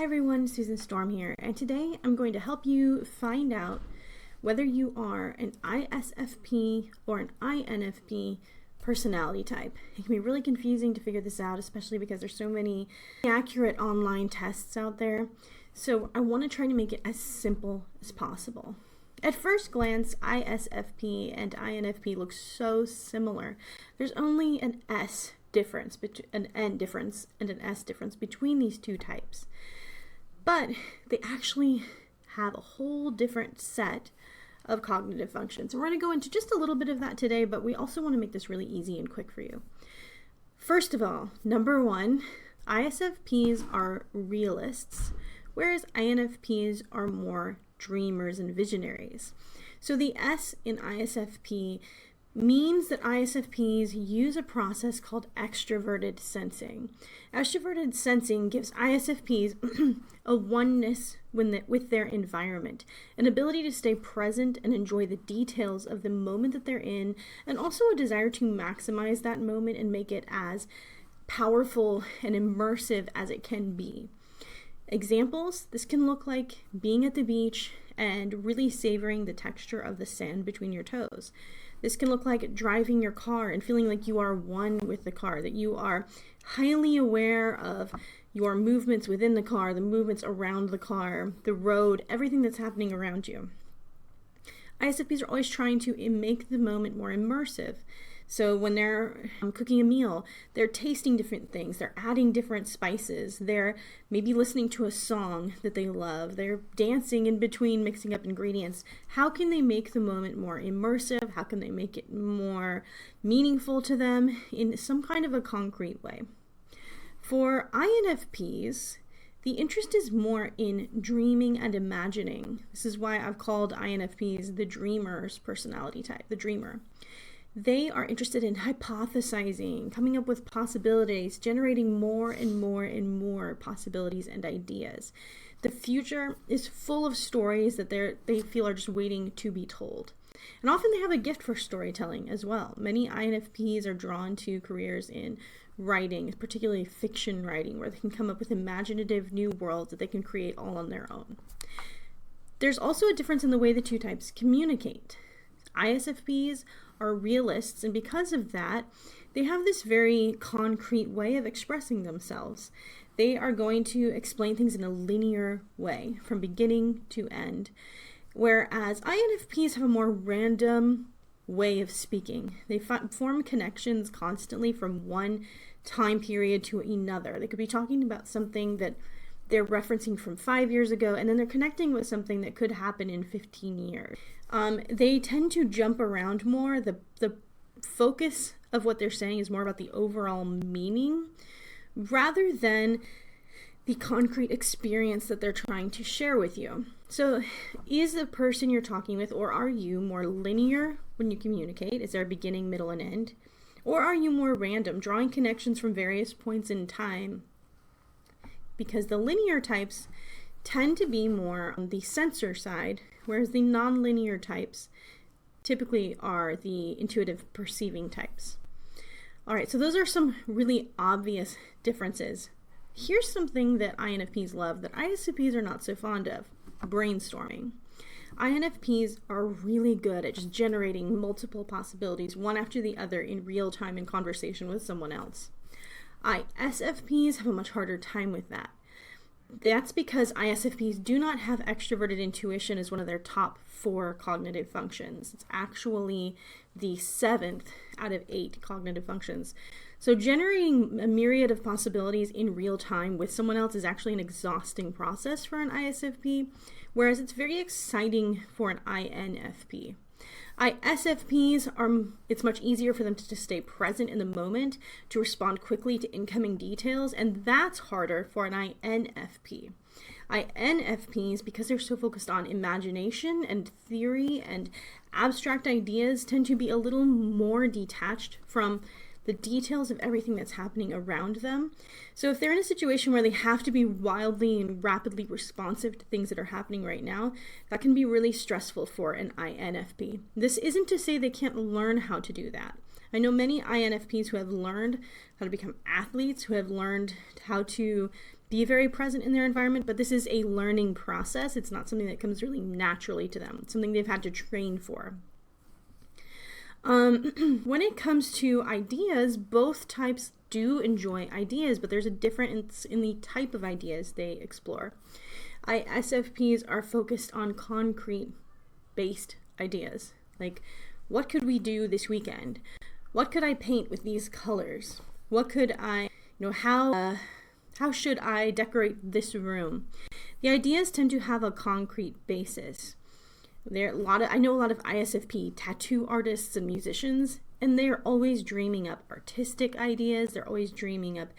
everyone, Susan Storm here, and today I'm going to help you find out whether you are an ISFP or an INFP personality type. It can be really confusing to figure this out, especially because there's so many accurate online tests out there. So I want to try to make it as simple as possible. At first glance, ISFP and INFP look so similar. There's only an S difference, an N difference and an S difference between these two types. But they actually have a whole different set of cognitive functions. And we're going to go into just a little bit of that today, but we also want to make this really easy and quick for you. First of all, number one, ISFPs are realists, whereas INFPs are more dreamers and visionaries. So the S in ISFP means that ISFPs use a process called extroverted sensing. Extroverted sensing gives ISFPs a oneness with their environment, an ability to stay present and enjoy the details of the moment that they're in, and also a desire to maximize that moment and make it as powerful and immersive as it can be. Examples, this can look like being at the beach and really savoring the texture of the sand between your toes. This can look like driving your car and feeling like you are one with the car, that you are highly aware of your movements within the car, the movements around the car, the road, everything that's happening around you. ISFPs are always trying to make the moment more immersive. So when they're cooking a meal, they're tasting different things, they're adding different spices, they're maybe listening to a song that they love, they're dancing in between mixing up ingredients. How can they make the moment more immersive? How can they make it more meaningful to them in some kind of a concrete way? For INFPs, the interest is more in dreaming and imagining. This is why I've called INFPs the dreamer's personality type, the dreamer. They are interested in hypothesizing, coming up with possibilities, generating more and more and more possibilities and ideas. The future is full of stories that they feel are just waiting to be told. And often they have a gift for storytelling as well. Many INFPs are drawn to careers in writing, particularly fiction writing, where they can come up with imaginative new worlds that they can create all on their own. There's also a difference in the way the two types communicate. ISFPs are realists, and because of that, they have this very concrete way of expressing themselves. They are going to explain things in a linear way, from beginning to end, whereas INFPs have a more random way of speaking. They form connections constantly from one time period to another. They could be talking about something that they're referencing from 5 years ago, and then they're connecting with something that could happen in 15 years. They tend to jump around more. The focus of what they're saying is more about the overall meaning rather than the concrete experience that they're trying to share with you. So is the person you're talking with, or are you more linear when you communicate? Is there a beginning, middle, and end? Or are you more random, drawing connections from various points in time? Because the linear types tend to be more on the sensor side, whereas the non-linear types typically are the intuitive perceiving types. All right, so those are some really obvious differences. Here's something that INFPs love that ISFPs are not so fond of: brainstorming. INFPs are really good at just generating multiple possibilities, one after the other, in real time in conversation with someone else. ISFPs have a much harder time with that. That's because ISFPs do not have extroverted intuition as one of their top 4 cognitive functions. It's actually the 7th out of 8 cognitive functions. So generating a myriad of possibilities in real time with someone else is actually an exhausting process for an ISFP, whereas it's very exciting for an INFP. ISFPs it's much easier for them to stay present in the moment, to respond quickly to incoming details, and that's harder for an INFP. INFPs, because they're so focused on imagination and theory and abstract ideas, tend to be a little more detached from the details of everything that's happening around them. So if they're in a situation where they have to be wildly and rapidly responsive to things that are happening right now, that can be really stressful for an INFP. This isn't to say they can't learn how to do that. I know many INFPs who have learned how to become athletes, who have learned how to be very present in their environment, but this is a learning process. It's not something that comes really naturally to them. It's something they've had to train for. When it comes to ideas, both types do enjoy ideas, but there's a difference in the type of ideas they explore. ISFPs are focused on concrete-based ideas, like what could we do this weekend? What could I paint with these colors? What could I, how should I decorate this room? The ideas tend to have a concrete basis. I know a lot of ISFP tattoo artists and musicians, and they're always dreaming up artistic ideas. They're always dreaming up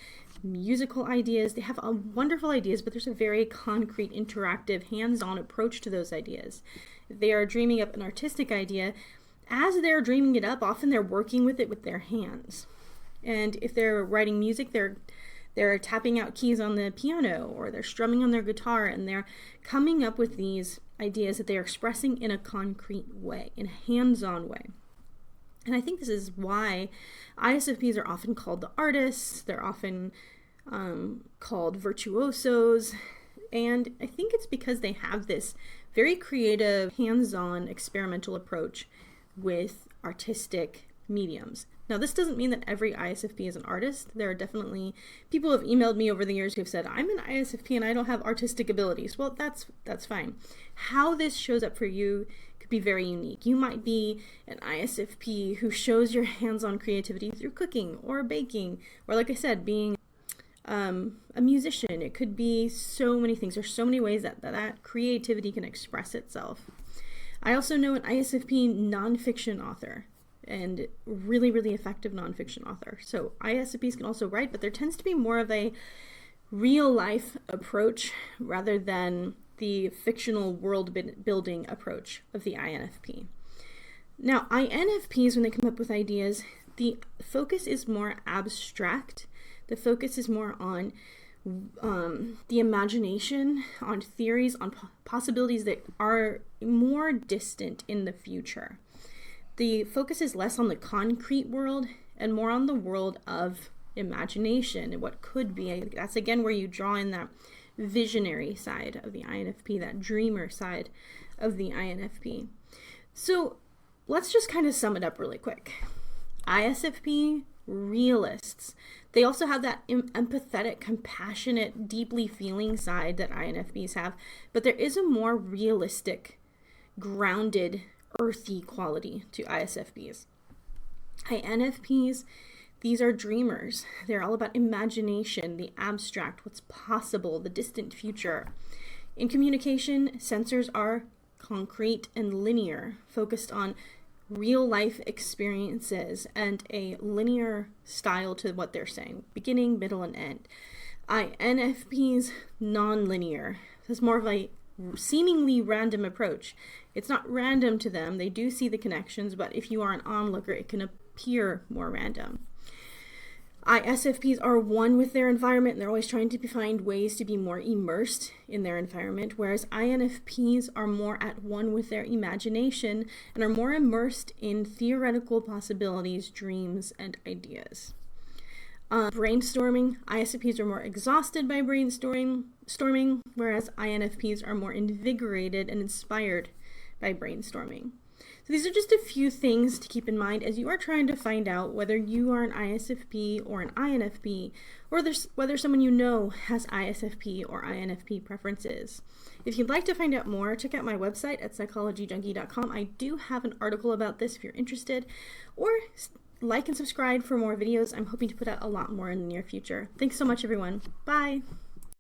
musical ideas. They have wonderful ideas, but there's a very concrete, interactive, hands-on approach to those ideas. They are dreaming up an artistic idea. As they're dreaming it up, often they're working with it with their hands. And if they're writing music, they're tapping out keys on the piano, or they're strumming on their guitar, and they're coming up with these ideas that they're expressing in a concrete way, in a hands-on way. And I think this is why ISFPs are often called the artists. They're often called virtuosos. And I think it's because they have this very creative, hands-on, experimental approach with artistic mediums. Now, this doesn't mean that every ISFP is an artist. There are definitely people who have emailed me over the years who have said, I'm an ISFP and I don't have artistic abilities. Well, that's fine. How this shows up for you could be very unique. You might be an ISFP who shows your hands-on creativity through cooking or baking, or like I said, being a musician. It could be so many things. There's so many ways that creativity can express itself. I also know an ISFP nonfiction author, and really, really effective nonfiction author. So ISFPs can also write, but there tends to be more of a real life approach rather than the fictional world building approach of the INFP. Now, INFPs, when they come up with ideas, the focus is more abstract. The focus is more on the imagination, on theories, on possibilities that are more distant in the future. The focus is less on the concrete world and more on the world of imagination and what could be. That's again where you draw in that visionary side of the INFP, that dreamer side of the INFP. So let's just kind of sum it up really quick. ISFP, realists. They also have that empathetic, compassionate, deeply feeling side that INFPs have, but there is a more realistic, grounded, earthy quality to ISFPs. INFPs, these are dreamers. They're all about imagination, the abstract, what's possible, the distant future. In communication, sensors are concrete and linear, focused on real life experiences and a linear style to what they're saying, beginning, middle, and end. INFPs, non-linear. This is more of a seemingly random approach. It's not random to them. They do see the connections, but if you are an onlooker, it can appear more random. ISFPs are one with their environment, and they're always trying to find ways to be more immersed in their environment, whereas INFPs are more at one with their imagination and are more immersed in theoretical possibilities, dreams, and ideas. Brainstorming, ISFPs are more exhausted by brainstorming, whereas INFPs are more invigorated and inspired by brainstorming. So these are just a few things to keep in mind as you are trying to find out whether you are an ISFP or an INFP, or whether someone you know has ISFP or INFP preferences. If you'd like to find out more, check out my website at psychologyjunkie.com. I do have an article about this if you're interested, or like and subscribe for more videos. I'm hoping to put out a lot more in the near future. Thanks so much, everyone. Bye.